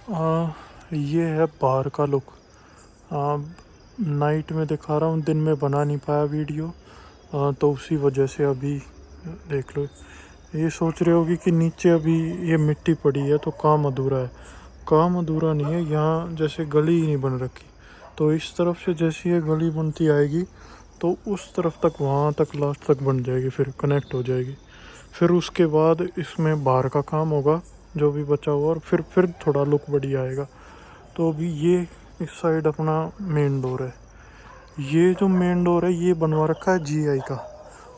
ये है बाहर का लुक। नाइट में दिखा रहा हूँ, दिन में बना नहीं पाया वीडियो, तो उसी वजह से अभी देख लो। ये सोच रहे होगी कि नीचे अभी ये मिट्टी पड़ी है तो काम अधूरा है। काम अधूरा नहीं है, यहाँ जैसे गली ही नहीं बन रखी, तो इस तरफ से जैसे ये गली बनती आएगी तो उस तरफ तक, वहाँ तक लास्ट तक बन जाएगी, फिर कनेक्ट हो जाएगी। फिर उसके बाद इसमें बाहर का काम होगा जो भी बचा हुआ, और फिर थोड़ा लुक बढ़िया आएगा। तो अभी ये इस साइड अपना मेन डोर है। ये जो मेन डोर है ये बनवा रखा है जीआई का,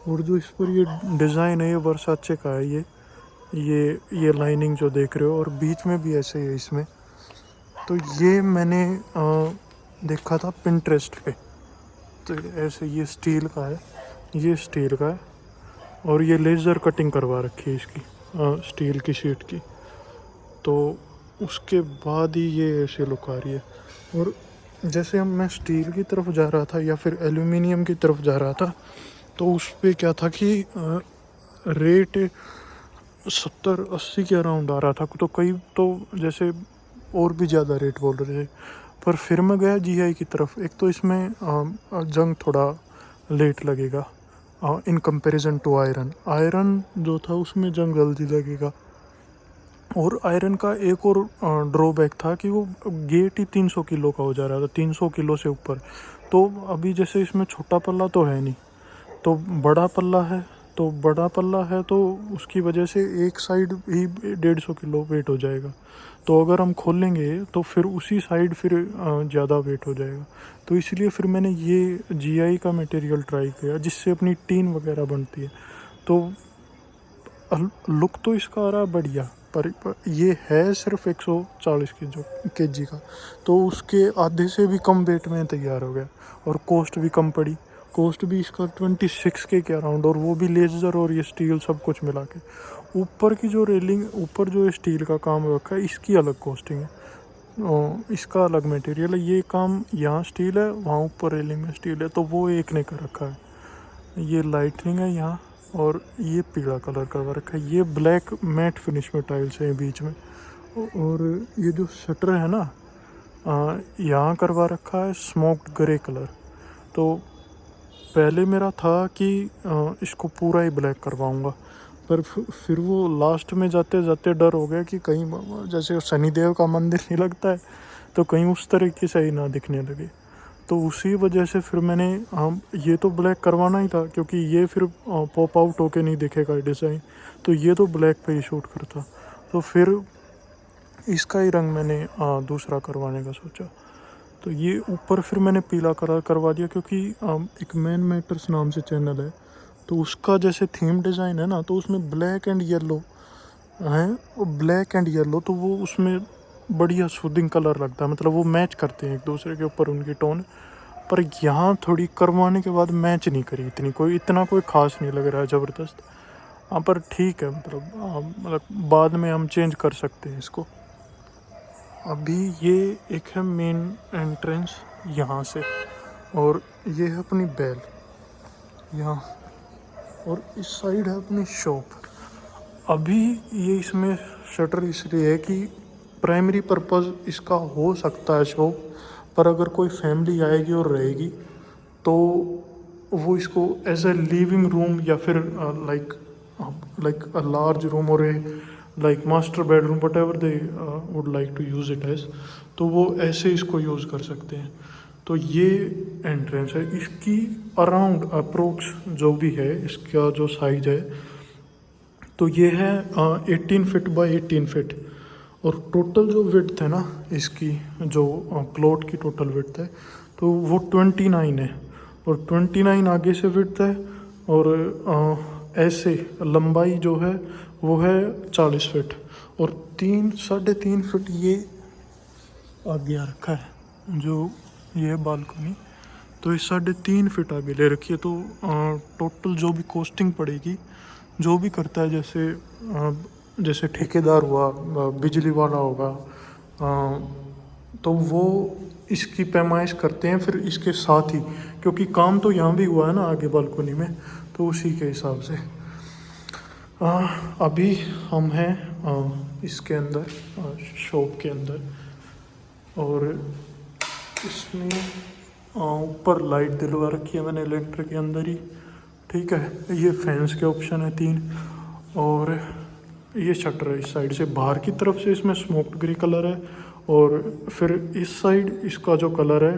और जो इस पर ये डिज़ाइन है ये वर्साचे का है। ये लाइनिंग जो देख रहे हो, और बीच में भी ऐसे ही है इसमें। तो ये मैंने देखा था पिंटरेस्ट पे, तो ऐसे ये स्टील का है, ये स्टील का है, और ये लेज़र कटिंग करवा रखी है इसकी स्टील की शीट की। तो उसके बाद ही ये ऐसे लुक आ रही है। और जैसे हम मैं स्टील की तरफ जा रहा था या फिर एल्यूमिनियम की तरफ जा रहा था, तो उस पे क्या था कि रेट 70-80 के अराउंड आ रहा था, तो कई तो जैसे और भी ज़्यादा रेट बोल रहे थे। पर फिर मैं गया जीआई की तरफ। एक तो इसमें जंग थोड़ा लेट लगेगा इन कंपैरिजन टू आयरन जो था उसमें जंग जल्दी लगेगा। और आयरन का एक और ड्रॉबैक था कि वो गेट ही 300 किलो का हो जा रहा था, 300 किलो से ऊपर। तो अभी जैसे इसमें छोटा पल्ला तो है नहीं, तो बड़ा पल्ला है, तो उसकी वजह से एक साइड ही 150 किलो वेट हो जाएगा। तो अगर हम खोलेंगे तो फिर उसी साइड फिर ज़्यादा वेट हो जाएगा। तो इसलिए फिर मैंने ये जीआई का मटेरियल ट्राई किया जिससे अपनी टीन वगैरह बनती है। तो लुक तो इसका आ रहा है बढ़िया, पर ये है सिर्फ 140 केजी का, तो उसके आधे से भी कम वेट में तैयार हो गया। और कॉस्ट भी कम पड़ी, कॉस्ट भी इसका 26K के अराउंड, और वो भी लेज़र और ये स्टील सब कुछ मिला के। ऊपर की जो रेलिंग, ऊपर जो स्टील का काम रखा है इसकी अलग कॉस्टिंग है, इसका अलग मटेरियल है। ये काम यहाँ स्टील है, वहाँ ऊपर रेलिंग में स्टील है, तो वो एक ने कर रखा है। ये लाइटनिंग है यहाँ, और ये पीला कलर करवा रखा है। ये ब्लैक मैट फिनिश में टाइल्स हैं बीच में। और ये जो शटर है ना, यहाँ करवा रखा है स्मोक्ड ग्रे कलर। तो पहले मेरा था कि इसको पूरा ही ब्लैक करवाऊँगा, पर फिर वो लास्ट में जाते जाते डर हो गया कि कहीं जैसे शनिदेव का मंदिर नहीं लगता है, तो कहीं उस तरीके से ही ना दिखने लगे। तो उसी वजह से फिर मैंने ये तो ब्लैक करवाना ही था, क्योंकि ये फिर पॉप आउट होके नहीं दिखेगा डिज़ाइन, तो ये तो ब्लैक पे ही शूट करता। तो फिर इसका ही रंग मैंने दूसरा करवाने का सोचा। तो ये ऊपर फिर मैंने पीला कलर करवा दिया, क्योंकि एक मैन मैटर्स नाम से चैनल है, तो उसका जैसे थीम डिज़ाइन है ना, तो उसमें ब्लैक एंड येलो है, ब्लैक एंड येलो, तो वो उसमें बढ़िया सूदिंग कलर लगता है, मतलब वो मैच करते हैं एक दूसरे के ऊपर उनकी टोन। पर यहाँ थोड़ी करवाने के बाद मैच नहीं करी, इतना कोई ख़ास नहीं लग रहा है, ज़बरदस्त। हाँ, पर ठीक है, मतलब बाद में हम चेंज कर सकते हैं इसको। अभी ये एक है मेन एंट्रेंस यहाँ से, और ये है अपनी बैल यहाँ, और इस साइड है अपनी शॉप। अभी ये इसमें शटर इसलिए है कि प्राइमरी पर्पज़ इसका हो सकता है शॉप, पर अगर कोई फैमिली आएगी और रहेगी तो वो इसको एज ए लिविंग रूम, या फिर लाइक अ लार्ज रूम, और like master bedroom, whatever they would like to use it as, तो वो ऐसे इसको यूज़ कर सकते हैं। तो ये एंट्रेंस है इसकी। अराउंड अप्रोक्स जो भी है इसका जो साइज है, तो ये है 18 फीट बाय 18 फीट। और टोटल जो विड्थ है ना इसकी, जो प्लॉट की टोटल विड्थ है, तो वो 29 है, और 29 आगे से विड्थ है, और ऐसे लंबाई जो है वो है 40 फीट, और 3-3.5 फीट ये आगे आ रखा है जो ये बालकनी, तो ये 3.5 फीट आगे ले रखी है। तो टोटल जो भी कॉस्टिंग पड़ेगी, जो भी करता है, जैसे ठेकेदार हुआ, बिजली वाला होगा, तो वो इसकी पैमाइश करते हैं फिर इसके साथ ही, क्योंकि काम तो यहाँ भी हुआ है ना आगे बालकनी में, तो उसी के हिसाब से। अभी हम हैं इसके अंदर शॉप के अंदर, और इसमें ऊपर लाइट दिलवा रखी है मैंने लेंटर के अंदर ही, ठीक है। ये फैंस के ऑप्शन है 3, और ये शटर है इस साइड से। बाहर की तरफ से इसमें स्मोक्ड ग्रे कलर है, और फिर इस साइड इसका जो कलर है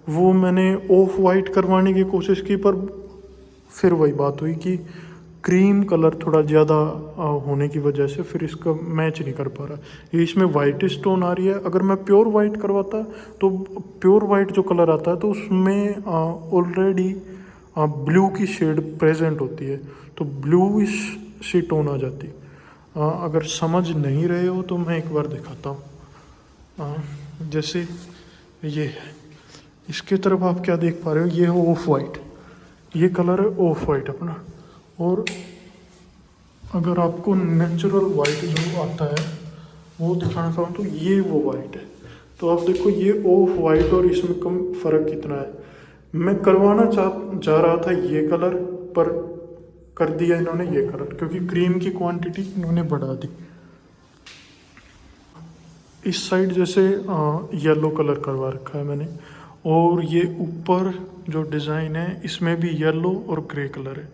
वो मैंने ऑफ वाइट करवाने की कोशिश की, पर फिर वही बात हुई कि क्रीम कलर थोड़ा ज़्यादा होने की वजह से फिर इसका मैच नहीं कर पा रहा। ये इसमें वाइट स्टोन आ रही है। अगर मैं प्योर वाइट करवाता तो प्योर वाइट जो कलर आता है तो उसमें ऑलरेडी ब्लू की शेड प्रेजेंट होती है, तो ब्लू सी टोन आ जाती। अगर समझ नहीं रहे हो तो मैं एक बार दिखाता हूँ। जैसे ये है, इसके तरफ आप क्या देख पा रहे हो, ये है ऑफ वाइट, ये कलर है ऑफ वाइट अपना। और अगर आपको नेचुरल वाइट जो आता है वो दिखाना चाहूँ तो ये वो वाइट है। तो आप देखो ये ऑफ वाइट और इसमें कम फ़र्क कितना है। मैं करवाना जा रहा था ये कलर, पर कर दिया इन्होंने ये कलर, क्योंकि क्रीम की क्वांटिटी इन्होंने बढ़ा दी। इस साइड जैसे येलो कलर करवा रखा है मैंने, और ये ऊपर जो डिज़ाइन है इसमें भी येलो और ग्रे कलर है।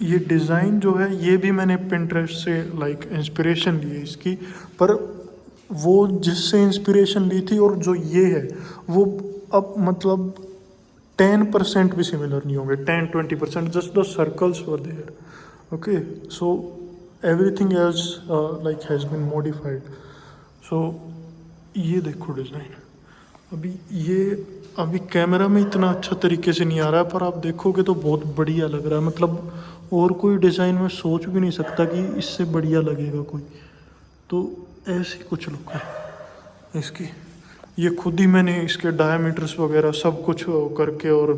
ये डिज़ाइन जो है ये भी मैंने पिंटरेस्ट से लाइक इंस्पिरेशन ली है इसकी, पर वो जिससे इंस्पिरेशन ली थी और जो ये है वो अब मतलब 10% भी सिमिलर नहीं होंगे, 10-20%, just the circles were there. Okay, so everything else like has been modified. So ये देखो डिज़ाइन, अभी कैमरा में इतना अच्छा तरीके से नहीं आ रहा है, पर आप देखोगे तो बहुत बढ़िया लग रहा है। मतलब और कोई डिज़ाइन में सोच भी नहीं सकता कि इससे बढ़िया लगेगा कोई। तो ऐसी कुछ लुक है इसकी। ये खुद ही मैंने इसके डायमीटर्स वगैरह सब कुछ करके और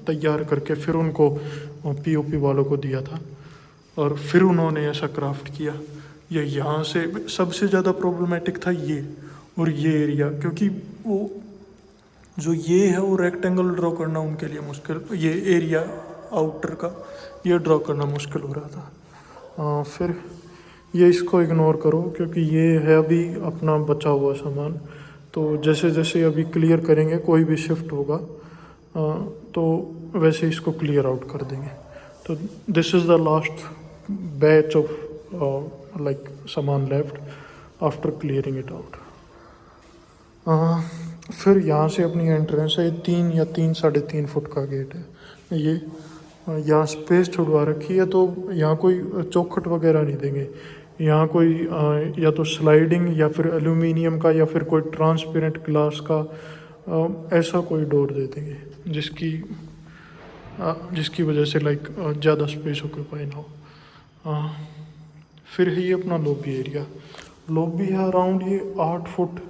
तैयार करके फिर उनको पीओपी वालों को दिया था, और फिर उन्होंने ऐसा क्राफ्ट किया। ये यहाँ से सबसे ज़्यादा प्रॉब्लमेटिक था ये और ये एरिया, क्योंकि वो जो ये है वो रेक्टेंगल ड्रॉ करना उनके लिए मुश्किल, ये एरिया आउटर का ये ड्रॉ करना मुश्किल हो रहा था। फिर ये इसको इग्नोर करो क्योंकि ये है अभी अपना बचा हुआ सामान। तो जैसे जैसे अभी क्लियर करेंगे कोई भी शिफ्ट होगा तो वैसे इसको क्लियर आउट कर देंगे। तो this is the last batch of like सामान left after clearing it out. फिर यहाँ से अपनी एंट्रेंस है, 3 या 3-3.5 फुट का गेट है। ये यहाँ स्पेस छुड़वा रखी है, तो यहाँ कोई चौखट वगैरह नहीं देंगे। यहाँ कोई या तो स्लाइडिंग या फिर एल्यूमिनियम का या फिर कोई ट्रांसपेरेंट ग्लास का ऐसा कोई डोर दे देंगे जिसकी वजह से लाइक ज़्यादा स्पेस ऑक्यूपाई ना हो। फिर है ये अपना लॉबी एरिया। लॉबी है अराउंड ये 8 फुट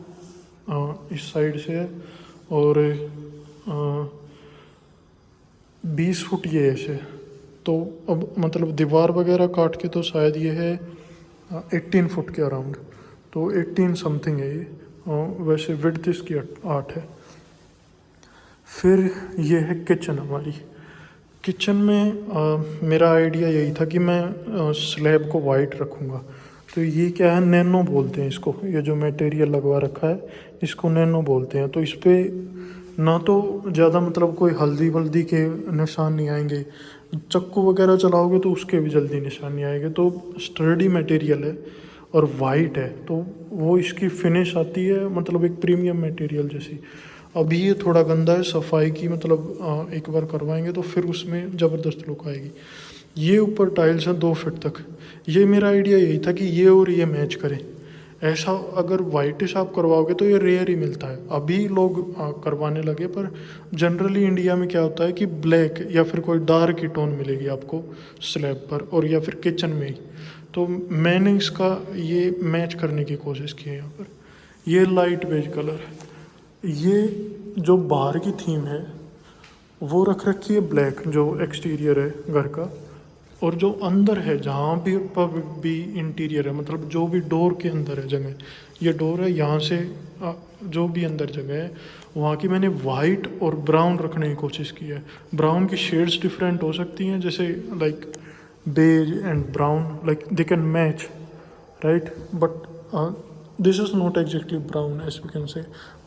इस साइड से है और 20 फुट ये ऐसे। तो अब मतलब दीवार वगैरह काट के तो शायद ये है 18 फुट के अराउंड, तो 18 समथिंग है ये। वैसे विड्थ इसकी 8 है। फिर ये है किचन हमारी। किचन में मेरा आइडिया यही था कि मैं स्लैब को वाइट रखूँगा। तो ये क्या है, नैनो बोलते हैं इसको, ये जो मटेरियल लगवा रखा है इसको नैनो बोलते हैं। तो इस पर ना तो ज़्यादा मतलब कोई हल्दी वल्दी के निशान नहीं आएंगे, चक्कू वगैरह चलाओगे तो उसके भी जल्दी निशान नहीं आएंगे। तो स्टर्डी मटेरियल है और वाइट है, तो वो इसकी फिनिश आती है मतलब एक प्रीमियम मटेरियल जैसी। अभी ये थोड़ा गंदा है, सफाई की मतलब एक बार करवाएंगे तो फिर उसमें ज़बरदस्त लुक आएगी। ये ऊपर टाइल्स हैं 2 फीट तक। ये मेरा आइडिया यही था कि ये और ये मैच करें। ऐसा अगर वाइटिश आप करवाओगे तो ये रेयर ही मिलता है। अभी लोग करवाने लगे, पर जनरली इंडिया में क्या होता है कि ब्लैक या फिर कोई डार्क ही टोन मिलेगी आपको स्लैब पर और या फिर किचन में ही। तो मैंने इसका ये मैच करने की कोशिश की है यहाँ पर। ये लाइट बेज कलर है। ये जो बाहर की थीम है वो रख रखी है ब्लैक, जो एक्सटीरियर है घर का, और जो अंदर है जहाँ भी पर भी इंटीरियर है मतलब जो भी डोर के अंदर है जगह, ये डोर है यहाँ से जो भी अंदर जगह है वहाँ की मैंने वाइट और ब्राउन रखने की कोशिश की है। ब्राउन की शेड्स डिफरेंट हो सकती हैं, जैसे like beige and brown, like they can match right, but this is not exactly brown as we can say,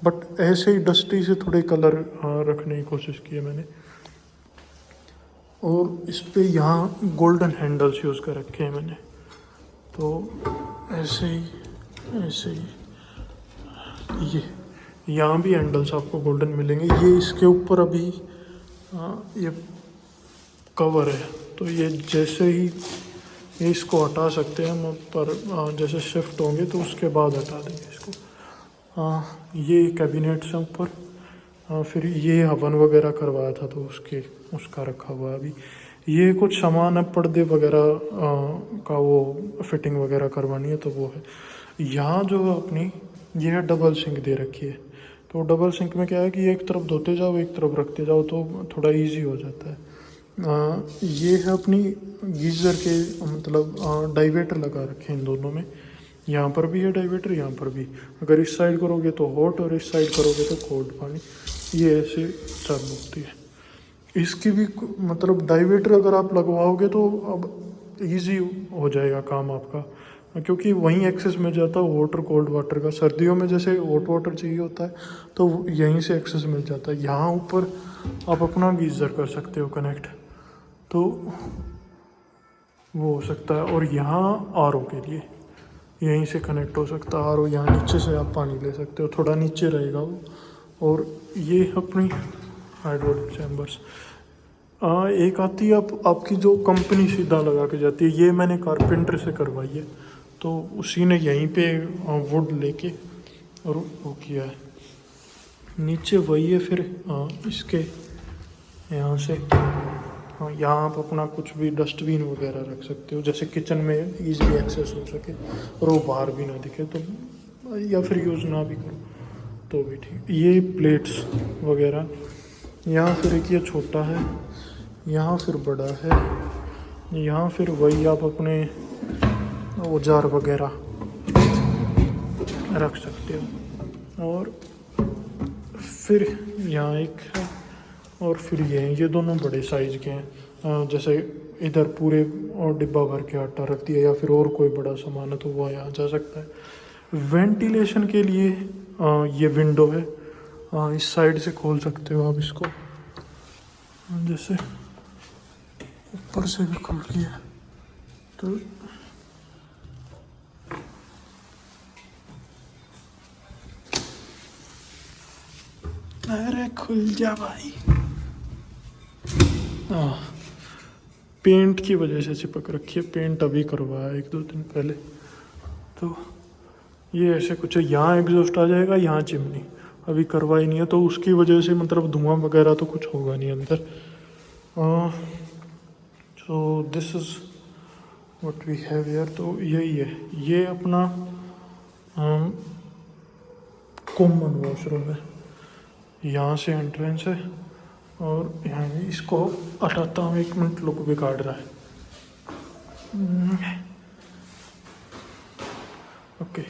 but ऐसे ही डस्टी से थोड़े कलर रखने की कोशिश की है मैंने। और इस पे यहाँ गोल्डन हैंडल्स यूज़ कर रखे हैं मैंने, तो ऐसे ही ये यहाँ भी हैंडल्स आपको गोल्डन मिलेंगे। ये इसके ऊपर अभी ये कवर है, तो ये जैसे ही ये इसको हटा सकते हैं हम, पर जैसे शिफ्ट होंगे तो उसके बाद हटा देंगे इसको। ये कैबिनेट्स हैं ऊपर। फिर ये हवन वगैरह करवाया था तो उसका रखा हुआ है अभी। ये कुछ सामान है, पर्दे वगैरह का वो फिटिंग वगैरह करवानी है तो वो है। यहाँ जो है अपनी ये है डबल सिंक दे रखी है, तो डबल सिंक में क्या है कि एक तरफ धोते जाओ एक तरफ रखते जाओ तो थोड़ा इजी हो जाता है। ये है अपनी गीज़र के मतलब डाइवेटर लगा रखे हैं इन दोनों में। यहाँ पर भी है डाइवेटर, यहाँ पर भी। अगर इस साइड करोगे तो हॉट और इस साइड करोगे तो कोल्ड पानी, ये ऐसे चालू होती है। इसकी भी मतलब डाइवेटर अगर आप लगवाओगे तो अब इजी हो जाएगा काम आपका, क्योंकि वहीं एक्सेस मिल जाता है वाटर कोल्ड वाटर का। सर्दियों में जैसे हॉट वाटर चाहिए होता है तो यहीं से एक्सेस मिल जाता है। यहाँ ऊपर आप अपना गीज़र कर सकते हो कनेक्ट, तो वो हो सकता है। और यहाँ आरओ के लिए यहीं से कनेक्ट हो सकता है आरओ, यहाँ नीचे से आप पानी ले सकते हो, थोड़ा नीचे रहेगा वो। और ये अपनी हाइड्रोलिक चैम्बर्स एक आती है आपकी जो कंपनी सीधा लगा के जाती है, ये मैंने कारपेंटर से करवाई है, तो उसी ने यहीं पे वुड लेके और वो किया है। नीचे वही है फिर इसके यहाँ से यहाँ आप अपना कुछ भी डस्टबिन वगैरह रख सकते हो, जैसे किचन में इजीली एक्सेस हो सके और वो बाहर भी ना दिखे, तो या फिर यूज़ ना भी करो तो भी ठीक। ये प्लेट्स वगैरह यहाँ फिर एक ये छोटा है, यहाँ फिर बड़ा है, यहाँ फिर वही आप अपने औजार वगैरह रख सकते हो। और फिर यहाँ एक है, और फिर ये दोनों बड़े साइज़ के हैं। जैसे इधर पूरे और डिब्बा भर के आटा रख दिया, या फिर और कोई बड़ा सामान है तो वो यहाँ जा सकता है। वेंटिलेशन के लिए ये विंडो है, इस साइड से खोल सकते हो आप इसको, जैसे ऊपर से भी खुल गया तो अरे खुल जा भाई। पेंट की वजह से चिपक रखी है, पेंट अभी करवाया 1-2 दिन पहले, तो ये ऐसे कुछ है। यहाँ एग्जॉस्ट आ जाएगा, यहाँ चिमनी अभी करवाई नहीं है, तो उसकी वजह से मतलब धुआं वगैरह तो कुछ होगा नहीं अंदर। So this is what we have here. तो यही है, ये अपना कॉमन वॉशरूम है, यहाँ से एंट्रेंस है। और यहाँ इसको हटाता हूँ, 1 मिनट लोग बिगाड़ रहा है। Okay,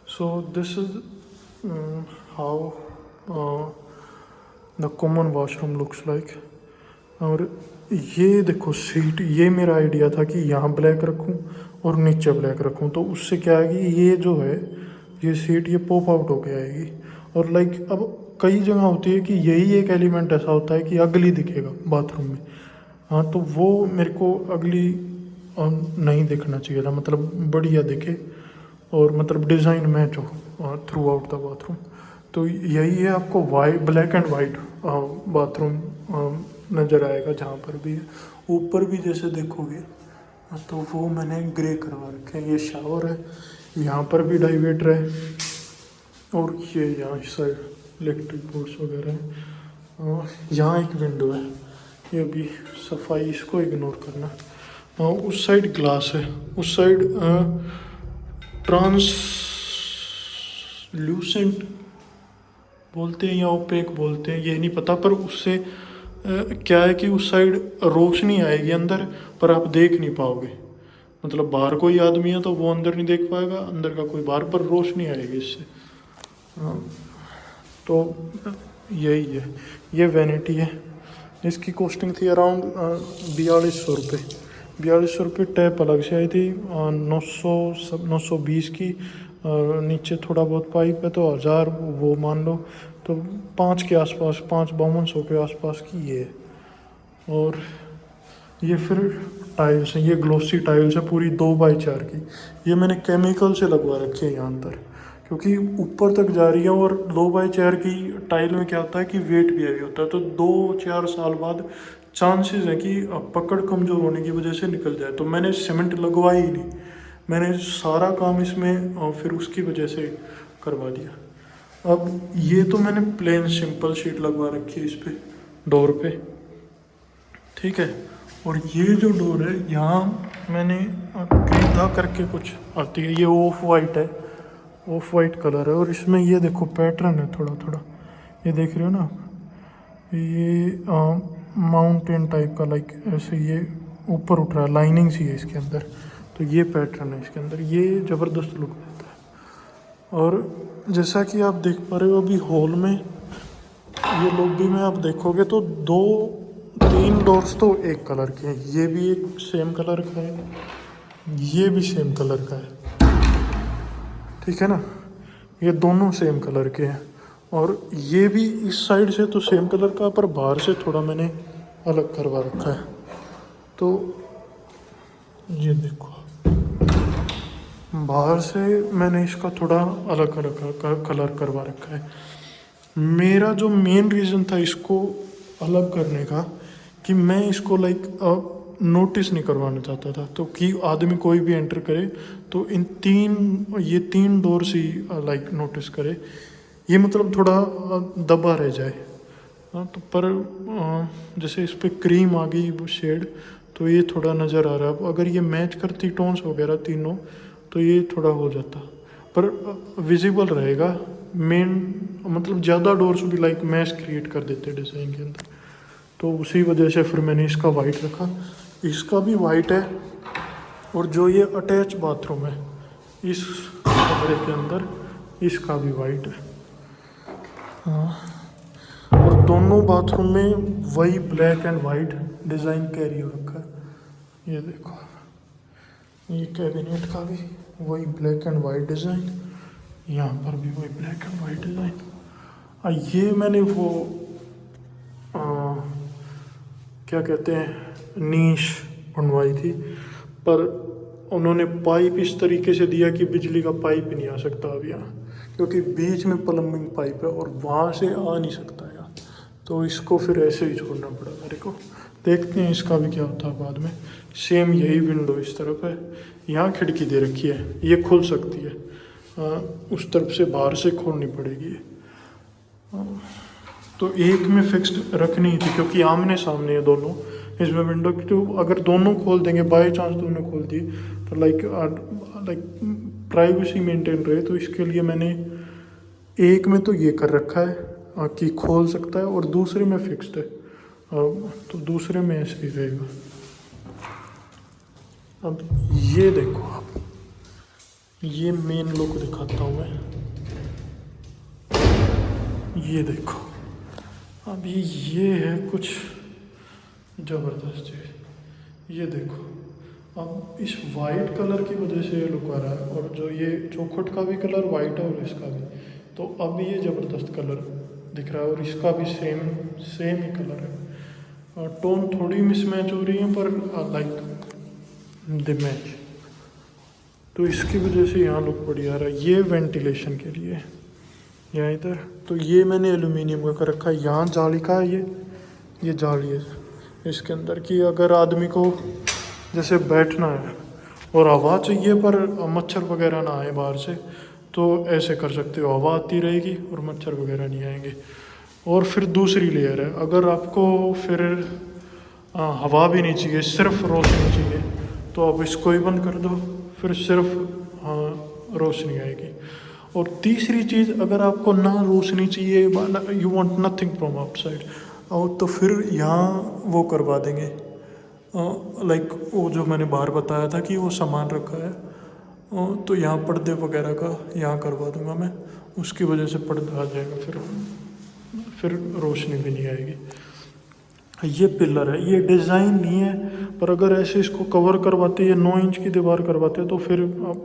so this is how the common washroom looks like. और ये देखो सीट, ये मेरा आइडिया था कि यहाँ ब्लैक रखूँ और नीचे ब्लैक रखूँ, तो उससे क्या है कि ये जो है ये सीट ये पॉप आउट होके आएगी। और लाइक अब कई जगह होती है कि यही एक एलिमेंट ऐसा होता है कि अगली दिखेगा बाथरूम में, हाँ, तो वो मेरे को अगली नहीं दिखना चाहिए था, मतलब बढ़िया दिखे और मतलब डिज़ाइन मैच हो थ्रू आउट द बाथरूम। तो यही है, आपको white black and white bathroom नज़र आएगा जहाँ पर भी है। ऊपर भी जैसे देखोगे तो वो मैंने ग्रे करवा रखे हैं। ये शावर है, यहाँ पर भी डाइवेटर है, और ये यहाँ इस साइड इलेक्ट्रिक बोर्ड्स वगैरह हैं। यहाँ एक विंडो है, ये भी सफाई, इसको इग्नोर करना। उस साइड ग्लास है, उस साइड ट्रांसल्यूसेंट बोलते हैं या ओपेक बोलते हैं, ये नहीं पता, पर उससे क्या है कि उस साइड रोशनी आएगी अंदर, पर आप देख नहीं पाओगे। मतलब बाहर कोई आदमी है तो वो अंदर नहीं देख पाएगा, अंदर का कोई बाहर, पर रोशनी आएगी इससे। तो यही है, ये वैनिटी है। इसकी कॉस्टिंग थी अराउंड 4200 रुपये, ₹42 टैप अलग से आई थी, 920 की, और नीचे थोड़ा बहुत पाइप है तो 1000 वो मान लो, तो 5 के आसपास, 5-5200 के आसपास की ये है। और ये फिर टाइल्स हैं, ये ग्लोसी टाइल्स है पूरी 2x4 की। ये मैंने केमिकल से लगवा रखी है यहाँ अंदर, क्योंकि ऊपर तक जा रही है। और 2x4 की टाइल में क्या होता है कि वेट भी हैवी होता है, तो 2-4 साल बाद चांसेस है कि पकड़ कमज़ोर होने की वजह से निकल जाए। तो मैंने सीमेंट लगवाई ही नहीं, मैंने सारा काम इसमें फिर उसकी वजह से करवा दिया। अब ये तो मैंने प्लेन सिंपल शीट लगवा रखी है इस पर, डोर पे, ठीक है। और ये जो डोर है यहाँ मैंने क्रीदा करके कुछ आती है, ये ऑफ वाइट है, ऑफ वाइट कलर है। और इसमें ये देखो पैटर्न है थोड़ा थोड़ा, ये देख रहे हो ना आप, ये माउंटेन टाइप का, लाइक ऐसे ये ऊपर उठ रहा है, लाइनिंग सी है इसके अंदर, तो ये पैटर्न है इसके अंदर, ये ज़बरदस्त लुक देता है। और जैसा कि आप देख पा रहे हो अभी हॉल में, ये लॉबी में आप देखोगे तो 2-3 डोर्स तो एक कलर के हैं, ये भी एक सेम कलर का है, ये भी सेम कलर का है, ठीक है ना, ये दोनों सेम कलर के हैं। और ये भी इस साइड से तो सेम कलर का, पर बाहर से थोड़ा मैंने अलग करवा रखा है। तो ये देखो, बाहर से मैंने इसका थोड़ा अलग अलग कलर करवा रखा है। मेरा जो मेन रीज़न था इसको अलग करने का, कि मैं इसको लाइक नोटिस नहीं करवाना चाहता था, तो कि आदमी कोई भी एंटर करे तो ये तीन डोर्स ही लाइक नोटिस करे, ये मतलब थोड़ा दबा रह जाए। तो पर जैसे इस पर क्रीम आ गई वो शेड, तो ये थोड़ा नज़र आ रहा है। अब अगर ये मैच करती टोन्स वगैरह तीनों तो ये थोड़ा हो जाता, पर विजिबल रहेगा। मेन मतलब ज़्यादा डोर्स भी लाइक मैच क्रिएट कर देते डिज़ाइन के अंदर, तो उसी वजह से फिर मैंने इसका वाइट रखा। इसका भी वाइट है, और जो ये अटैच बाथरूम है इस कमरे के अंदर, इसका भी वाइट है। हाँ, और दोनों बाथरूम में वही black and white design carry हो रखा है। ये देखो, ये कैबिनेट का भी वही ब्लैक एंड वाइट डिज़ाइन, यहाँ पर भी वही ब्लैक एंड वाइट डिज़ाइन। ये मैंने वो क्या कहते हैं, नीश बनवाई थी, पर उन्होंने पाइप इस तरीके से दिया कि बिजली का पाइप ही नहीं आ सकता अब यहाँ, क्योंकि बीच में प्लम्बिंग पाइप है और वहाँ से आ नहीं सकता यहाँ, तो इसको फिर ऐसे ही छोड़ना पड़ा मेरे को। देखते हैं इसका भी क्या होता है बाद में। सेम यही विंडो इस तरफ है, यहाँ खिड़की दे रखी है, ये खुल सकती है, उस तरफ से बाहर से खोलनी पड़ेगी। तो एक में फिक्स्ड रखनी थी, क्योंकि आमने सामने है दोनों इसमें विंडो की, तो अगर दोनों खोल देंगे, बाई चांस दोनों खोल दिए, तो लाइक प्राइवेसी मेंटेन रहे। तो इसके लिए मैंने एक में तो ये कर रखा है कि खोल सकता है, और दूसरे में फिक्स्ड है, तो दूसरे में ऐसे ही रहेगा। अब ये देखो आप, ये मेन लुक दिखाता हूँ मैं, ये देखो। अभी ये है कुछ ज़बरदस्त चीज़, ये देखो। अब इस वाइट कलर की वजह से ये लुक आ रहा है, और जो ये चौखट का भी कलर वाइट है और इसका भी, तो अब ये ज़बरदस्त कलर दिख रहा है। और इसका भी सेम ही कलर है, टोन थोड़ी मिसमैच हो रही है, पर लाइक द मैच, तो इसकी वजह से यहाँ लुक बढ़िया आ रहा है। ये वेंटिलेशन के लिए यहाँ इधर, तो ये मैंने एल्यूमिनियम का कर रखा है, यहाँ जाली का है, ये जाली है इसके अंदर की। अगर आदमी को जैसे बैठना है और हवा चाहिए पर मच्छर वगैरह ना आए बाहर से, तो ऐसे कर सकते हो, हवा आती रहेगी और मच्छर वगैरह नहीं आएंगे। और फिर दूसरी लेयर है, अगर आपको फिर हवा भी नहीं चाहिए, सिर्फ रोशनी चाहिए, तो आप इसको ही बंद कर दो, फिर सिर्फ रोशनी आएगी। और तीसरी चीज़, अगर आपको ना रोशनी चाहिए, you want nothing from outside, और तो फिर यहाँ वो करवा देंगे, लाइक वो जो मैंने बाहर बताया था कि वो सामान रखा है, तो यहाँ पर्दे वगैरह का यहाँ करवा दूंगा मैं, उसकी वजह से पर्दा आ जाएगा, फिर रोशनी भी नहीं आएगी। ये पिलर है, ये डिज़ाइन नहीं है, पर अगर ऐसे इसको कवर करवाते, ये 9 इंच की दीवार करवाते तो फिर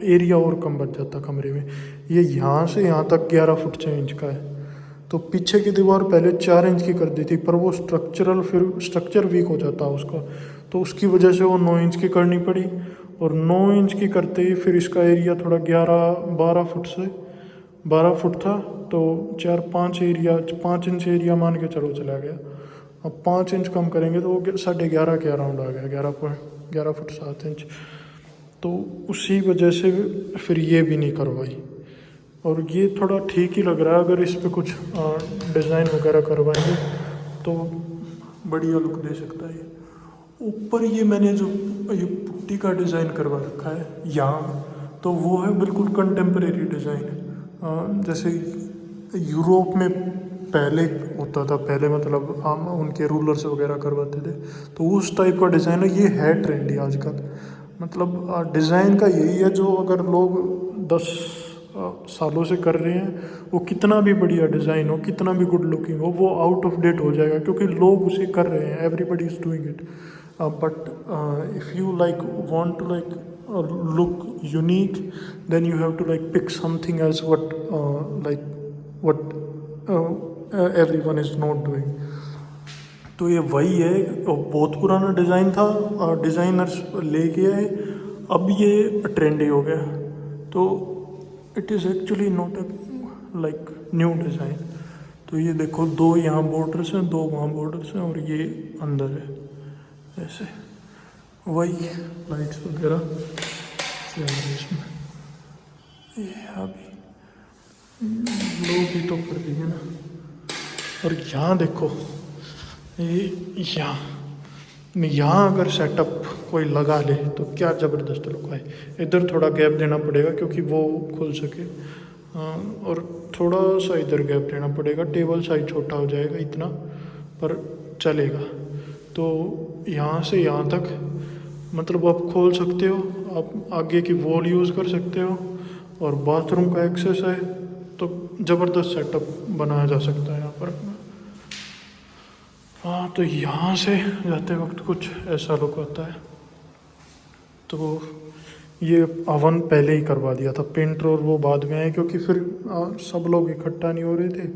एरिया और कम बच जाता कमरे में। ये यहाँ से यहाँ तक 11 फुट 6 इंच का है। तो पीछे की दीवार पहले 4 इंच की कर दी थी, पर वो फिर स्ट्रक्चर वीक हो जाता उसका, तो उसकी वजह से वो 9 इंच की करनी पड़ी। और 9 इंच की करते ही फिर इसका एरिया थोड़ा 12 फुट था, तो 5 इंच एरिया मान के चलो चला गया। अब 5 इंच कम करेंगे तो वो 11.5 के अराउंड आ गया, 11 फुट 7 इंच। तो उसी वजह से फिर ये भी नहीं करवाई। और ये थोड़ा ठीक ही लग रहा है, अगर इस पे कुछ डिज़ाइन वगैरह करवाएंगे तो बढ़िया लुक दे सकता है। ऊपर ये मैंने जो ये पुट्टी का डिज़ाइन करवा रखा है यहाँ, तो वो है बिल्कुल कंटेम्प्रेरी डिज़ाइन, जैसे यूरोप में पहले होता था, पहले मतलब हम उनके रूलर्स वगैरह करवाते थे, तो उस टाइप का डिज़ाइन है। ये है ट्रेंडी आजकल, मतलब डिज़ाइन का यही है, जो अगर लोग 10 सालों से कर रहे हैं, वो कितना भी बढ़िया डिज़ाइन हो, कितना भी गुड लुकिंग हो, वो आउट ऑफ डेट हो जाएगा, क्योंकि लोग उसे कर रहे हैं, everybody is doing it. But if you like want to like look unique, then you have to like pick something else what everyone is not doing. तो ये वही है, बहुत पुराना डिज़ाइन था, डिज़ाइनर्स लेके आए, अब ये ट्रेंडी हो गया, तो it is actually not like new design. तो ये देखो, 2 यहाँ बॉर्डर्स हैं, 2 वहाँ बॉर्डर्स हैं, और ये अंदर है ऐसे, वही लाइट्स वगैरह इसमें। ये अभी लोग भी तो कर रही है ना। और यहाँ देखो, ये यहाँ अगर सेटअप कोई लगा ले तो क्या ज़बरदस्त लुक है। इधर थोड़ा गैप देना पड़ेगा क्योंकि वो खुल सके, और थोड़ा सा इधर गैप देना पड़ेगा, टेबल साइज छोटा हो जाएगा इतना, पर चलेगा। तो यहाँ से यहाँ तक मतलब आप खोल सकते हो, आप आगे की वॉल यूज़ कर सकते हो, और बाथरूम का एक्सेस है, तो ज़बरदस्त सेटअप बनाया जा सकता है यहाँ पर। हाँ, तो यहाँ से जाते वक्त कुछ ऐसा लुक आता है। तो ये अवन पहले ही करवा दिया था, पेंटर और वो बाद में आए, क्योंकि फिर सब लोग इकट्ठा नहीं हो रहे थे,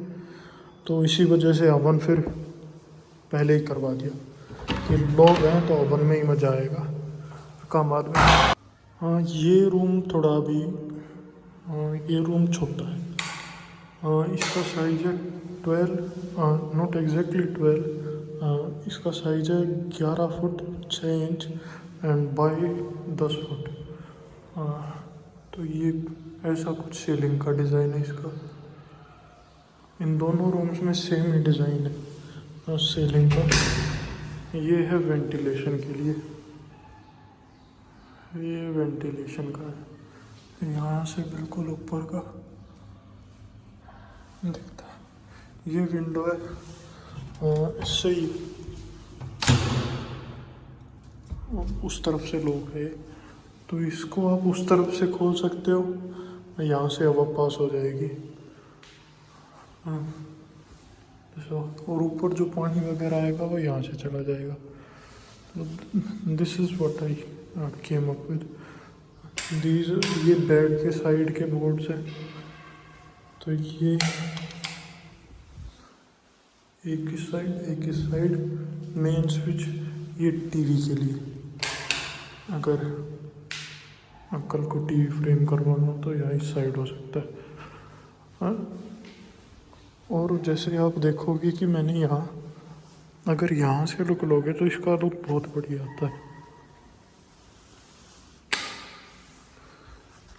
तो इसी वजह से अवन फिर पहले ही करवा दिया कि लोग हैं तो अवन में ही मज़ा आएगा, काम बाद में। हाँ, ये रूम थोड़ा अभी, ये रूम छोटा है, इसका साइज़ है 12, नॉट एग्जैक्टली 12, इसका साइज़ है 11 foot 6 inch and by 10 foot. तो ये ऐसा कुछ सीलिंग का डिज़ाइन है इसका। इन दोनों रूम्स में सेम ही डिज़ाइन है सीलिंग का। ये है वेंटिलेशन के लिए, ये वेंटिलेशन का है, यहाँ से बिल्कुल ऊपर का दिखता है। ये विंडो है, इससे ही उस तरफ से लोग है, तो इसको आप उस तरफ से खोल सकते हो, यहाँ से हवा पास हो जाएगी। और ऊपर जो पानी वगैरह आएगा वो यहाँ से चला जाएगा। This is what I came up with. ये बेड के साइड के बोर्ड्स हैं, तो ये एक इस साइड मेन स्विच, ये टीवी के लिए, अगर अंकल को टीवी फ्रेम करवाना हो तो यहाँ इस साइड हो सकता है। हाँ, और जैसे आप देखोगे कि मैंने यहाँ, अगर यहाँ से लुक लोगे तो इसका लुक बहुत बढ़िया आता है।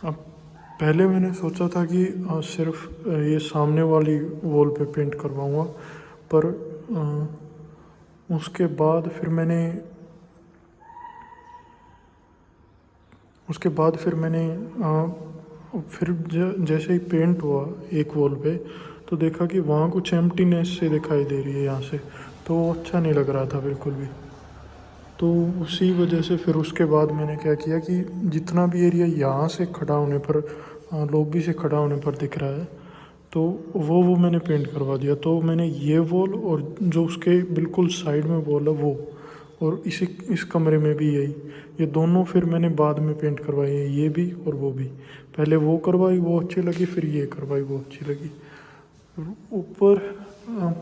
अब पहले मैंने सोचा था कि सिर्फ ये सामने वाली वॉल पे पेंट करवाऊँगा, पर उसके बाद फिर मैंने जैसे ही पेंट हुआ एक वॉल पे, तो देखा कि वहाँ कुछ एम्प्टीनेस से दिखाई दे रही है यहाँ से, तो वो अच्छा नहीं लग रहा था बिल्कुल भी। तो उसी वजह से फिर उसके बाद मैंने क्या किया कि जितना भी एरिया यहाँ से खड़ा होने पर, लॉबी से खड़ा होने पर दिख रहा है, तो वो मैंने पेंट करवा दिया। तो मैंने ये वॉल और जो उसके बिल्कुल साइड में वॉल है वो, और इस कमरे में भी यही, ये दोनों फिर मैंने बाद में पेंट करवाई है, ये भी और वो भी। पहले वो करवाई, वो अच्छी लगी, फिर ये करवाई, वो अच्छी लगी। ऊपर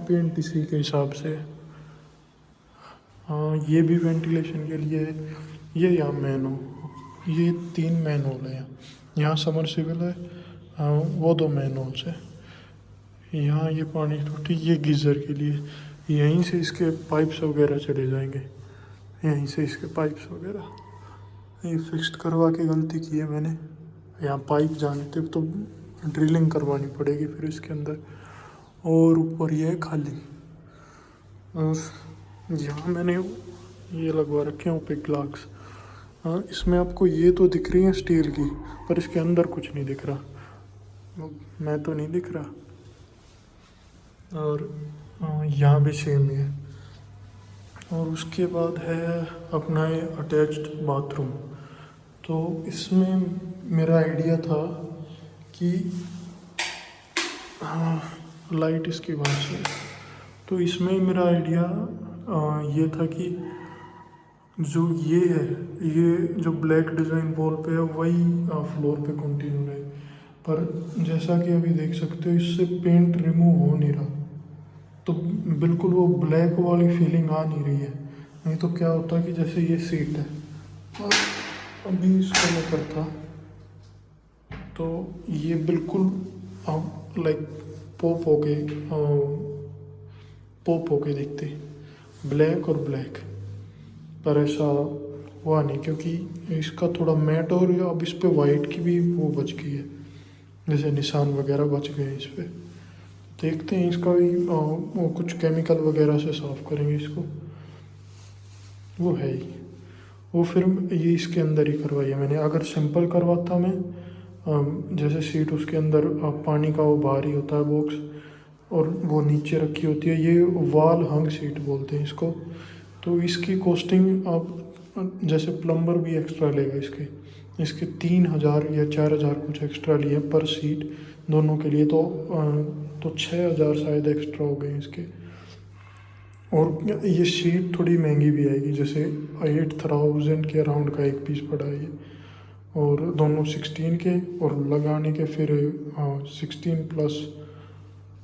पेंट इसी के हिसाब से। ये भी वेंटिलेशन के लिए है। ये यहाँ मैन हो, ये 3 मैन होल है। यहाँ समरसेबल है, वो 2 मैन होल्स है। यहाँ ये पानी टूटी, ये गीज़र के लिए। यहीं से इसके पाइप्स वगैरह चले जाएंगे, यहीं से इसके पाइप्स वगैरह। ये फिक्स्ड करवा के गलती की है मैंने। यहाँ पाइप जाने थे तो ड्रिलिंग करवानी पड़ेगी फिर इसके अंदर। और ऊपर ये है खाली। और यहाँ मैंने ये लगवा रखे हैं ओपेक ग्लास। इसमें आपको ये तो दिख रही है स्टील की, पर इसके अंदर कुछ नहीं दिख रहा, मैं तो नहीं दिख रहा। और यहाँ भी सेम ही है। और उसके बाद है अपना ये अटैच्ड बाथरूम। तो इसमें मेरा आइडिया था कि लाइट इसकी बात से, तो इसमें मेरा आइडिया ये था कि जो ये है, ये जो ब्लैक डिज़ाइन वॉल पे है वही फ्लोर पे कंटिन्यू रहे। पर जैसा कि अभी देख सकते हो इससे पेंट रिमूव हो नहीं रहा, तो बिल्कुल वो ब्लैक वाली फीलिंग आ नहीं रही है। नहीं तो क्या होता है कि जैसे ये सीट है, और अभी इसको मैं करता तो ये बिल्कुल लाइक पॉप होके दिखते, ब्लैक और ब्लैक। पर ऐसा हुआ नहीं, क्योंकि इसका थोड़ा मैट, और अब इस पे वाइट की भी वो बच गई है, जैसे निशान वगैरह बच गए इस पे। देखते हैं इसका भी वो कुछ केमिकल वगैरह से साफ़ करेंगे इसको। वो है ही वो, फिर ये इसके अंदर ही करवाई है मैंने। अगर सिंपल करवाता मैं, जैसे सीट उसके अंदर पानी का वो बाहर ही होता है बॉक्स, और वो नीचे रखी होती है, ये वॉल हंग सीट बोलते हैं इसको। तो इसकी कॉस्टिंग आप जैसे प्लम्बर भी एक्स्ट्रा लेगा इसके 3,000 या 4,000 कुछ एक्स्ट्रा लिए पर सीट दोनों के लिए, तो 6,000 शायद एक्स्ट्रा हो गए इसके। और ये शीट थोड़ी महंगी भी आएगी, जैसे 8,000 के अराउंड का एक पीस पड़ा है ये, और दोनों 16 के, और लगाने के फिर 16 प्लस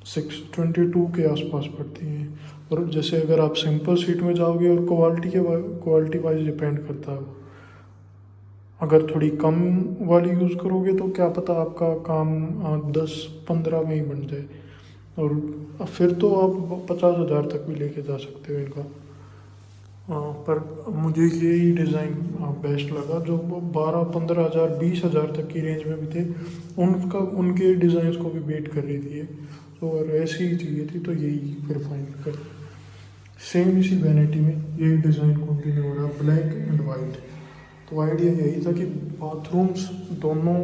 6 22 के आसपास पड़ती हैं। और जैसे अगर आप सिंपल सीट में जाओगे, और क्वालिटी वाइज डिपेंड करता है। अगर थोड़ी कम वाली यूज़ करोगे तो क्या पता आपका काम 10-15 में ही बन जाए, और फिर तो आप 50,000 तक भी लेके जा सकते हो इनका। पर मुझे यही डिज़ाइन बेस्ट लगा, जो 12-15,000 20,000 तक की रेंज में भी थे, उनके डिज़ाइंस को भी बीट कर रही थी। तो अगर ऐसी ही चाहिए थी तो यही फिर फाइनल कर। सेम इसी वैनिटी में यही डिज़ाइन कंटिन्यू हो रहा, ब्लैक एंड वाइट। तो आइडिया यही था कि बाथरूम्स दोनों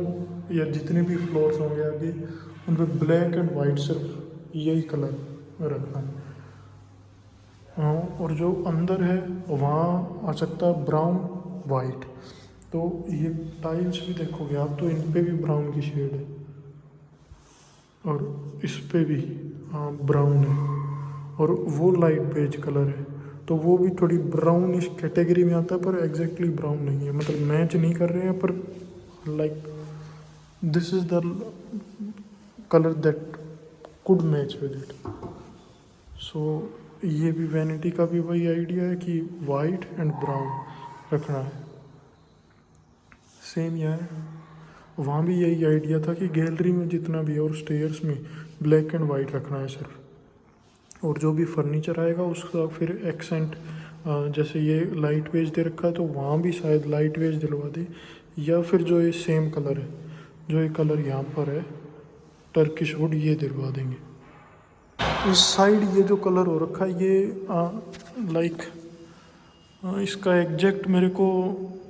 या जितने भी फ्लोर्स होंगे आगे, उन पर ब्लैक एंड वाइट सिर्फ यही कलर रखना है। और जो अंदर है वहाँ आ सकता है ब्राउन वाइट। तो ये टाइल्स भी देखोगे आप तो इन पे भी ब्राउन की शेड है, और इस पे भी ब्राउन है, और वो लाइट बेज कलर है, तो वो भी थोड़ी ब्राउन इस कैटेगरी में आता है, पर एग्जैक्टली ब्राउन नहीं है, मतलब मैच नहीं कर रहे हैं, पर like this is the colour that could match with it. So ये भी वैनिटी का भी वही आइडिया है कि वाइट एंड ब्राउन रखना है। सेम यार, वहाँ भी यही आइडिया था कि गैलरी में जितना भी और स्टेयर्स में ब्लैक एंड वाइट रखना है सिर्फ। और जो भी फर्नीचर आएगा उसका फिर एक्सेंट, जैसे ये लाइट वेज दे रखा है तो वहाँ भी शायद लाइट वेज दिलवा दे, या फिर जो ये सेम कलर है, जो ये कलर यहाँ पर है टर्किश वुड, ये दिलवा देंगे। इस साइड ये जो कलर हो रखा है ये लाइक इसका एग्जैक्ट मेरे को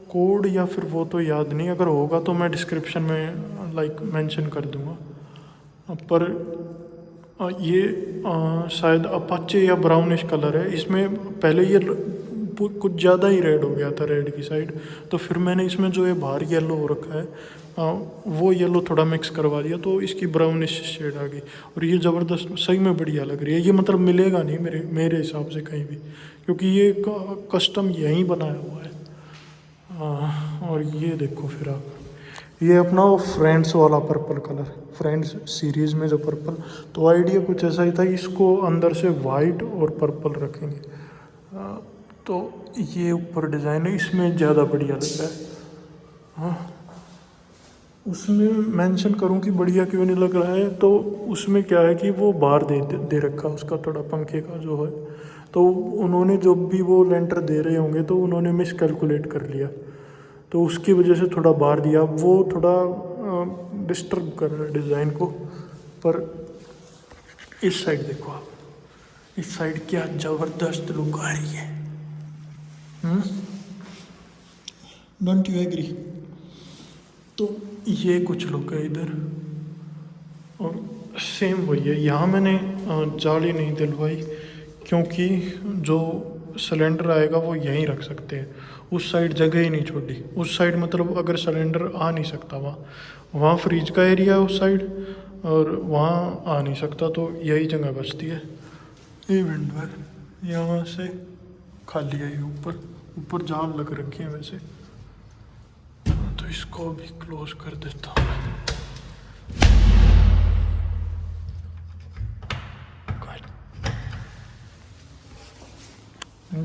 कोड या फिर वो तो याद नहीं, अगर होगा तो मैं डिस्क्रिप्शन में लाइक मेंशन कर दूंगा। पर ये शायद अपाचे या ब्राउनिश कलर है। इसमें पहले ये कुछ ज़्यादा ही रेड हो गया था, रेड की साइड। तो फिर मैंने इसमें जो ये बाहर येलो हो रखा है वो येलो थोड़ा मिक्स करवा दिया, तो इसकी ब्राउनिश शेड आ गई। और ये ज़बरदस्त सही में बढ़िया लग रही है। ये मतलब मिलेगा नहीं मेरे हिसाब से कहीं भी, क्योंकि ये कस्टम यहीं बनाया हुआ है। और ये देखो फिर आप, ये अपना वो फ्रेंड्स वाला पर्पल कलर, फ्रेंड्स सीरीज़ में जो पर्पल, तो आइडिया कुछ ऐसा ही था, इसको अंदर से वाइट और पर्पल रखेंगे। तो ये ऊपर डिज़ाइन है, इसमें ज़्यादा बढ़िया लग रहा है। हाँ, उसमें मेंशन करूँ कि बढ़िया क्यों नहीं लग रहा है, तो उसमें क्या है कि वो बार दे रखा उसका थोड़ा पंखे का जो है, तो उन्होंने जो भी वो लेंटर दे रहे होंगे तो उन्होंने मिस कैलकुलेट कर लिया, तो उसकी वजह से थोड़ा बार दिया। वो थोड़ा डिस्टर्ब कर रहा है डिज़ाइन को। पर इस साइड देखो आप, इस साइड क्या ज़बरदस्त लुक आ रही है। Don't you agree? तो ये कुछ लुक है इधर, और सेम वही है। यहाँ मैंने जाली नहीं दिलवाई, क्योंकि जो सिलेंडर आएगा वो यहीं रख सकते हैं, उस साइड जगह ही नहीं छोड़ी। उस साइड मतलब अगर सिलेंडर आ नहीं सकता, वहाँ फ्रिज का एरिया है उस साइड, और वहाँ आ नहीं सकता, तो यही जगह बचती है। ये विंडो है, यहाँ से खाली है। ये ऊपर जाल लग रखी है वैसे, तो इसको भी क्लोज कर देता हूँ।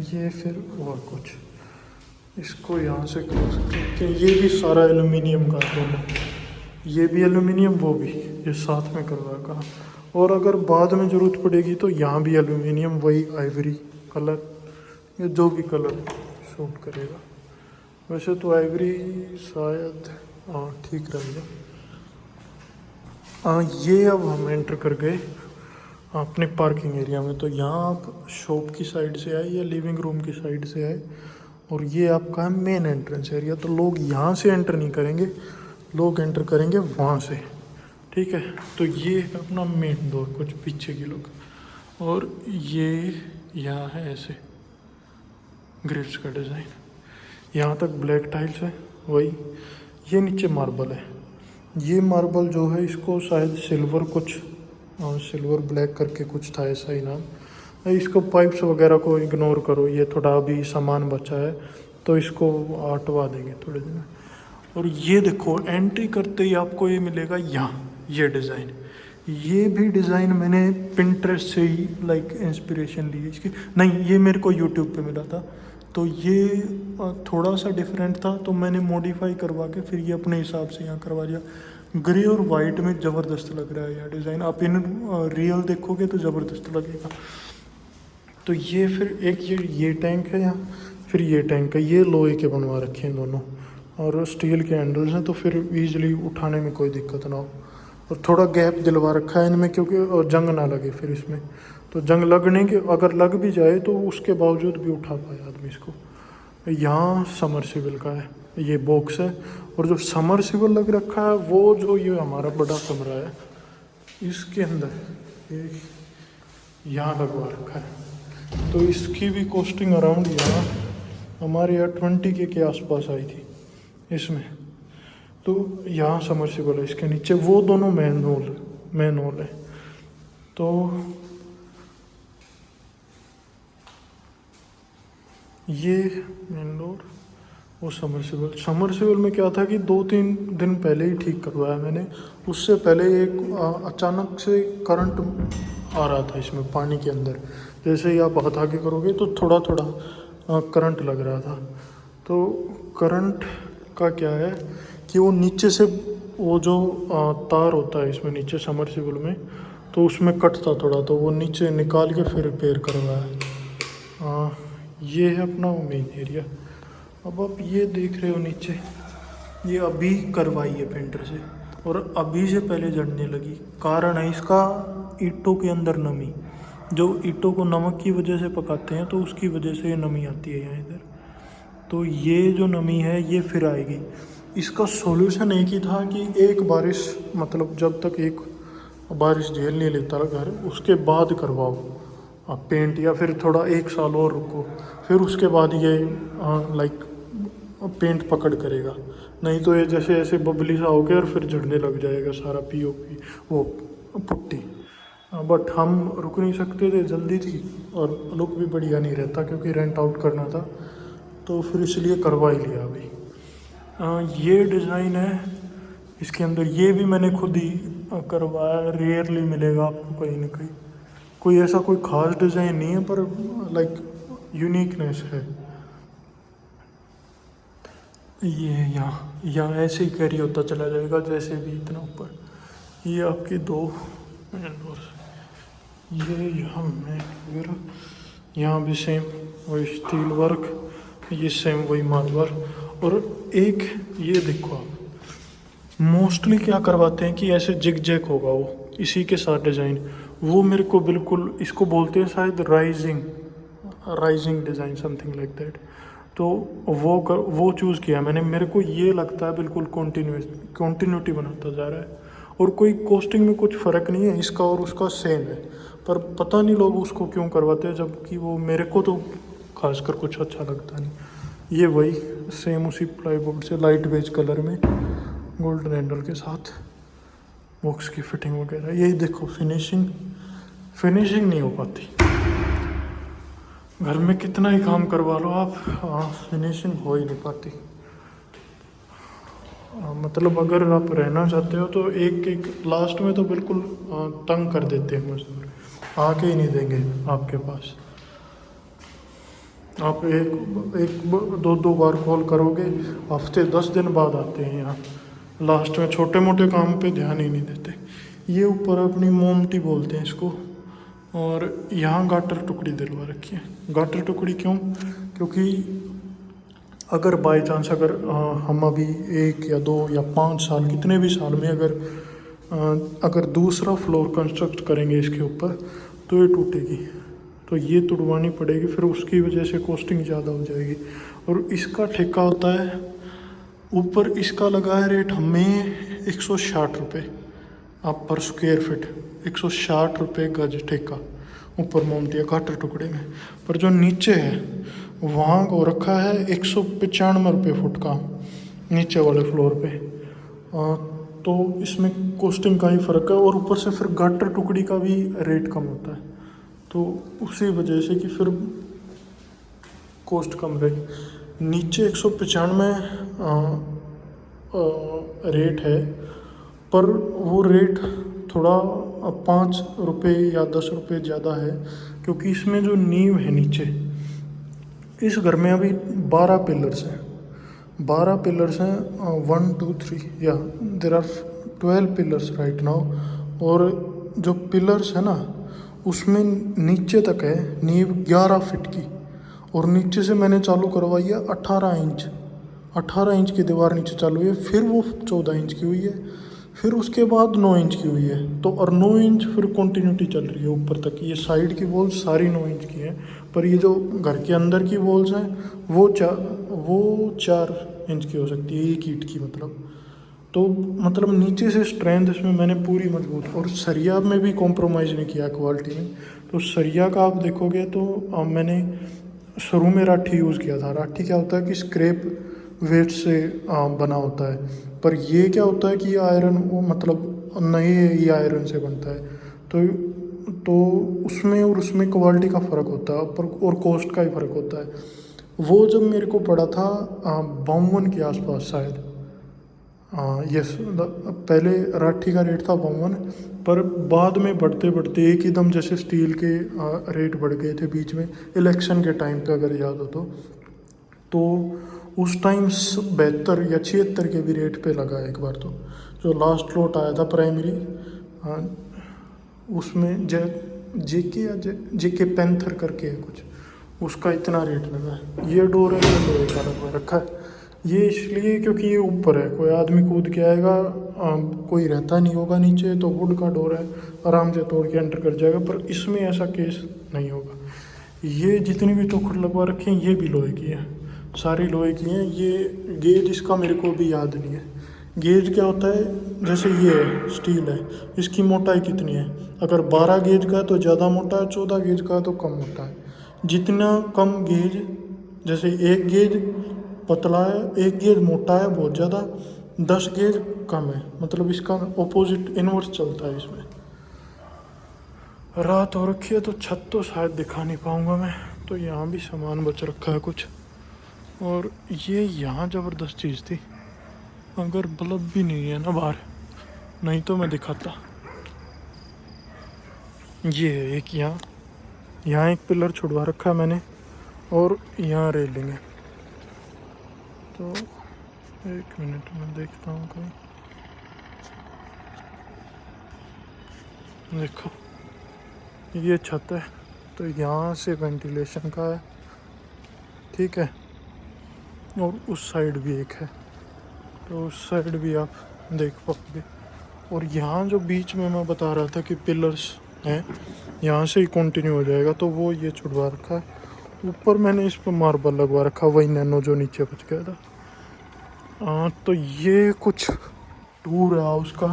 ये फिर और कुछ, इसको यहाँ से क्लोज करके, ये भी सारा एल्युमिनियम का दोनों, ये भी एल्युमिनियम वो भी, ये साथ में करवा का। और अगर बाद में ज़रूरत पड़ेगी तो यहाँ भी एल्युमिनियम, वही आइवरी कलर, ये जो भी कलर सूट करेगा। वैसे तो आइवरी शायद ठीक रहेगा। ये अब हम एंटर कर गए अपने पार्किंग एरिया में। तो यहाँ आप शॉप की साइड से आए या लिविंग रूम की साइड से आए, और ये आपका है मेन एंट्रेंस एरिया। तो लोग यहाँ से एंटर नहीं करेंगे, लोग एंटर करेंगे वहाँ से, ठीक है। तो ये अपना मेन डोर, कुछ पीछे की लोग, और ये यहाँ है ऐसे ग्रिल्स का डिज़ाइन, यहाँ तक ब्लैक टाइल्स है वही। ये नीचे मार्बल है, ये मार्बल जो है इसको शायद सिल्वर कुछ सिल्वर ब्लैक करके कुछ था ऐसा ही नाम। इसको पाइप्स वगैरह को इग्नोर करो, ये थोड़ा अभी सामान बचा है तो इसको हटवा देंगे थोड़े दिन में। और ये देखो एंट्री करते ही आपको ये मिलेगा यहाँ, ये डिज़ाइन, ये भी डिज़ाइन मैंने पिंटरेस्ट से ही लाइक इंस्पिरेशन ली है इसकी, नहीं ये मेरे को यूट्यूब पे मिला था। तो ये थोड़ा सा डिफरेंट था, तो मैंने मॉडिफाई करवा के फिर ये अपने हिसाब से यहाँ करवा दिया। ग्रे और वाइट में ज़बरदस्त लग रहा है यह डिज़ाइन, आप इन रियल देखोगे तो ज़बरदस्त लगेगा। तो ये फिर एक ये टैंक है यहाँ, फिर ये टैंक है, ये लोहे के बनवा रखे हैं दोनों, और स्टील के हैंडल्स हैं, तो फिर ईजिली उठाने में कोई दिक्कत ना हो। और थोड़ा गैप दिलवा रखा है इनमें, क्योंकि जंग ना लगे फिर इसमें। तो जंग लगने के, अगर लग भी जाए तो उसके बावजूद भी उठा पाए आदमी इसको। यहाँ समरसिबल का है, ये बॉक्स है, और जो समरसिबल लग रखा है वो जो ये हमारा बड़ा कमरा है इसके अंदर ये यहाँ लगवा रखा है। तो इसकी भी कॉस्टिंग अराउंड यहाँ हमारे यहाँ 20K के आसपास आई थी इसमें। तो यहाँ समरसिबल है, इसके नीचे वो दोनों मेन होल है। तो ये मेन डोर, वो समरसिबल में क्या था कि 2-3 दिन पहले ही ठीक करवाया मैंने। उससे पहले एक अचानक से करंट आ रहा था इसमें पानी के अंदर, जैसे ही आप हाथ आगे करोगे तो थोड़ा थोड़ा करंट लग रहा था। तो करंट का क्या है कि वो नीचे से वो जो तार होता है इसमें नीचे समरसिबल में, तो उसमें कटता थोड़ा, तो वो नीचे निकाल के फिर रिपेयर करवाया। ये है अपना मेन एरिया। अब आप ये देख रहे हो नीचे, ये अभी करवाई है पेंटर से, और अभी से पहले जड़ने लगी। कारण है इसका ईंटों के अंदर नमी, जो ईंटों को नमक की वजह से पकाते हैं तो उसकी वजह से ये नमी आती है यहाँ इधर। तो ये जो नमी है ये फिर आएगी। इसका सॉल्यूशन एक ही था कि एक बारिश, मतलब जब तक एक बारिश झेल नहीं लेता घर, उसके बाद करवाओ। पेंट, या फिर थोड़ा 1 साल और रुको, फिर उसके बाद ये लाइक पेंट पकड़ करेगा। नहीं तो ये जैसे ऐसे बबली सा हो गया और फिर झड़ने लग जाएगा सारा पीओपी वो पुट्टी। बट हम रुक नहीं सकते थे, जल्दी थी और लुक भी बढ़िया नहीं रहता क्योंकि रेंट आउट करना था, तो फिर इसलिए करवा ही लिया अभी। ये डिज़ाइन है इसके अंदर, ये भी मैंने खुद ही करवाया, रेयरली मिलेगा आपको कहीं ना कहीं। कोई ऐसा कोई ख़ास डिज़ाइन नहीं है पर लाइक यूनिकनेस है। ये यहाँ ऐसे ही कैरी होता चला जाएगा जैसे भी इतना ऊपर। ये आपके 2 डोर्स, ये यहाँ में वगैरह, यहाँ भी सेम वही स्टील वर्क, ये सेम वही मार्बल। और एक ये देखो आप, मोस्टली क्या करवाते हैं कि ऐसे जिग जैग होगा वो इसी के साथ डिज़ाइन, वो मेरे को बिल्कुल, इसको बोलते हैं शायद rising design something like that. तो वो चूज़ किया मैंने, मेरे को ये लगता है बिल्कुल कॉन्टीन्यूटी बनाता जा रहा है। और कोई कॉस्टिंग में कुछ फ़र्क नहीं है, इसका और उसका सेम है, पर पता नहीं लोग उसको क्यों करवाते हैं, जबकि वो मेरे को तो खासकर कुछ अच्छा लगता नहीं। ये वही सेम उसी प्लाईवुड से लाइट बेज कलर में गोल्डन हैंडल के साथ बॉक्स की फिटिंग वगैरह। यही देखो फिनिशिंग नहीं हो पाती, घर में कितना ही काम करवा लो आप, फिनिशिंग हो ही नहीं पाती। मतलब अगर आप रहना चाहते हो तो एक लास्ट में तो बिल्कुल तंग कर देते हैं मजदूर, आके ही नहीं देंगे आपके पास। आप एक 2 बार कॉल करोगे, हफ्ते 10 दिन बाद आते हैं यहाँ, लास्ट में छोटे मोटे काम पे ध्यान ही नहीं देते। ये ऊपर अपनी मोमटी बोलते हैं इसको, और यहाँ गाटर टुकड़ी दिलवा रखी है। गाटर टुकड़ी क्यों? क्योंकि अगर बाई चांस अगर हम अभी 1 या 2 या 5 साल, कितने भी साल में अगर दूसरा फ्लोर कंस्ट्रक्ट करेंगे इसके ऊपर, तो ये टूटेगी, तो ये तुड़वानी पड़ेगी, फिर उसकी वजह से कॉस्टिंग ज़्यादा हो जाएगी। और इसका ठेका होता है ऊपर, इसका लगा है रेट हमें 160 रुपये आप पर स्क्वायर फीट, 160 रुपये गज ठेका ऊपर मोमटिया गाटर टुकड़े में। पर जो नीचे है वहाँ को रखा है 195 रुपये फुट का नीचे वाले फ्लोर पे। तो इसमें कॉस्टिंग का ही फ़र्क है, और ऊपर से फिर गाटर टुकड़ी का भी रेट कम होता है, तो उसी वजह से कि फिर कॉस्ट कम रही। नीचे 195 रेट है, पर वो रेट थोड़ा 5 रुपये या 10 रुपये ज़्यादा है, क्योंकि इसमें जो नींव है नीचे, इस घर में अभी 12 पिलर्स हैं, 12 पिलर्स हैं, 1 2 3 या there are 12 pillars right now. और जो पिलर्स है ना, उसमें नीचे तक है नींव 11 फीट की, और नीचे से मैंने चालू करवाई है 18 इंच की दीवार नीचे चालू है, फिर वो 14 इंच की हुई है, फिर उसके बाद 9 इंच की हुई है, तो और 9 इंच फिर कंटिन्यूटी चल रही है ऊपर तक। ये साइड की वॉल्स सारी 9 इंच की हैं, पर ये जो घर के अंदर की वॉल्स हैं वो 4 इंच की हो सकती है, एक ईंट की मतलब। तो मतलब नीचे से स्ट्रेंथ इसमें मैंने पूरी मजबूत, और सरिया में भी कॉम्प्रोमाइज़ नहीं किया क्वालिटी में। तो सरिया का आप देखोगे तो मैंने शुरू में राठी यूज़ किया था। राठी क्या होता है कि स्क्रैप वेट से बना होता है, पर ये क्या होता है कि ये आयरन, वो मतलब नए ये आयरन से बनता है, तो उसमें और उसमें क्वालिटी का फ़र्क होता है, पर और कॉस्ट का ही फ़र्क होता है। वो जब मेरे को पड़ा था 52 के आसपास शायद, यस, पहले राठी का रेट था 52, पर बाद में बढ़ते बढ़ते एकदम जैसे स्टील के रेट बढ़ गए थे बीच में इलेक्शन के टाइम पे, अगर याद हो तो उस टाइम 72 या 76 के भी रेट पे लगा एक बार। तो जो लास्ट लॉट आया था प्राइमरी, उसमें जेके पैंथर करके है कुछ, उसका इतना रेट लगा है। ये डोर है, ये लोहे का लगा रखा है, ये इसलिए क्योंकि ये ऊपर है, कोई आदमी कूद के आएगा, कोई रहता नहीं होगा नीचे, तो वुड का डोर है, आराम से तोड़ के एंटर कर जाएगा, पर इसमें ऐसा केस नहीं होगा। ये जितनी भी चौखट लगवा रखे हैं ये भी लोहे की है, सारी लोहे की हैं। ये गेज इसका मेरे को भी याद नहीं है, गेज क्या होता है, जैसे ये है स्टील है, इसकी मोटाई कितनी है, अगर 12 गेज का है तो ज़्यादा मोटा है, 14 गेज का है तो कम मोटा है। जितना कम गेज, जैसे एक गेज पतला है, एक गेज मोटा है बहुत ज़्यादा, 10 गेज कम है, मतलब इसका ऑपोजिट इन्वर्स चलता है इसमें। रात हो रखी है तो छत तो शायद दिखा नहीं पाऊँगा मैं, तो यहाँ भी सामान बच रखा है कुछ। और ये यहाँ ज़बरदस्त चीज़ थी, अगर बल्ब भी नहीं है ना बाहर, नहीं तो मैं दिखाता। ये है एक, यहाँ एक पिलर छुड़वा रखा है मैंने, और यहाँ रेलिंग है। तो एक मिनट में देखता हूँ कहीं, देखो ये छत है, तो यहाँ से वेंटिलेशन का है, ठीक है, और उस साइड भी एक है, तो उस साइड भी आप देख पाओगे। और यहाँ जो बीच में मैं बता रहा था कि पिलर्स हैं, यहाँ से ही कंटिन्यू हो जाएगा, तो वो ये छुड़वा रखा है। ऊपर मैंने इस पर मार्बल लगवा रखा, वही नैनो जो नीचे बच गया था। तो ये कुछ टूर है हाउस का,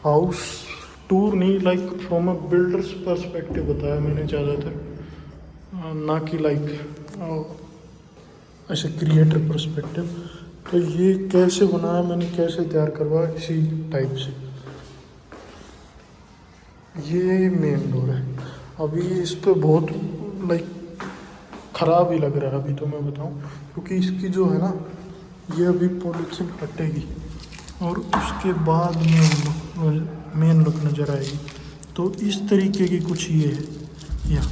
हाउस टूर नहीं, like from a builders perspective बताया मैंने ज़्यादातर, ना कि लाइक ऐसे क्रिएटर पर्सपेक्टिव। तो ये कैसे बनाया मैंने, कैसे तैयार करवाया, इसी टाइप से। ये मेन डोर है, अभी इस पे बहुत लाइक ख़राब ही लग रहा है अभी, तो मैं बताऊं, क्योंकि इसकी जो है ना, ये अभी पॉलिथीन हटेगी और उसके बाद मेन लुक नज़र आएगी। तो इस तरीके की कुछ ये है या,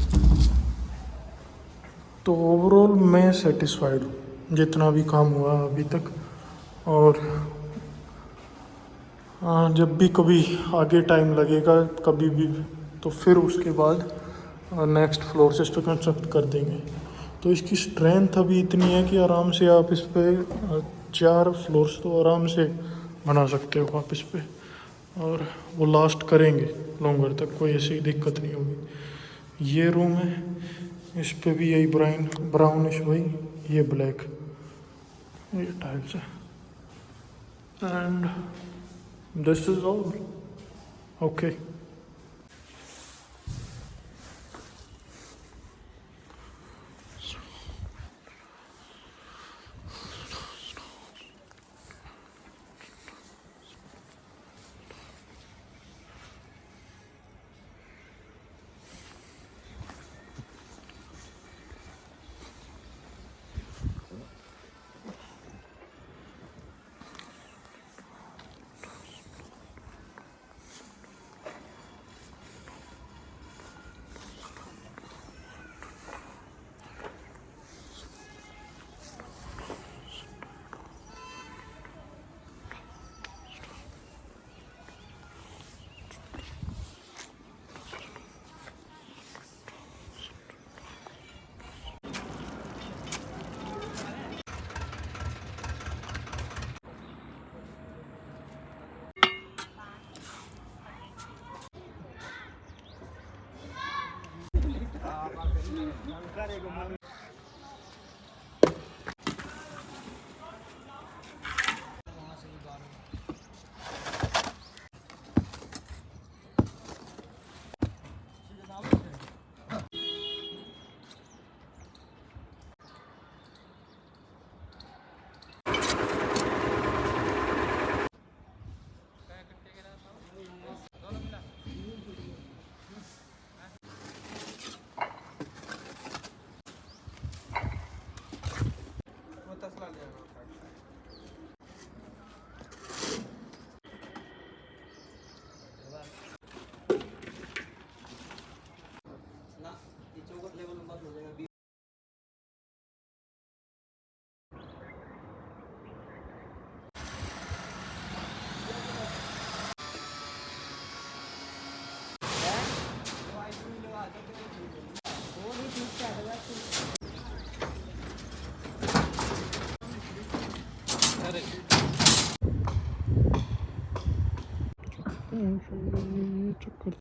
तो ओवरऑल मैं सेटिस्फाइड हूँ जितना भी काम हुआ अभी तक। और जब भी कभी आगे टाइम लगेगा कभी भी, तो फिर उसके बाद नेक्स्ट फ्लोर से इस पर कंस्ट्रक्ट कर देंगे। तो इसकी स्ट्रेंथ अभी इतनी है कि आराम से आप इस पर 4 फ्लोर्स तो आराम से बना सकते हो आप इस पर, और वो लास्ट करेंगे लॉन्गर तक, कोई ऐसी दिक्कत नहीं होगी। ये रूम है, इस पे भी यही ब्राउनिश वही, ये ब्लैक, ये टाइल्स है। And this is all okay. चक्कर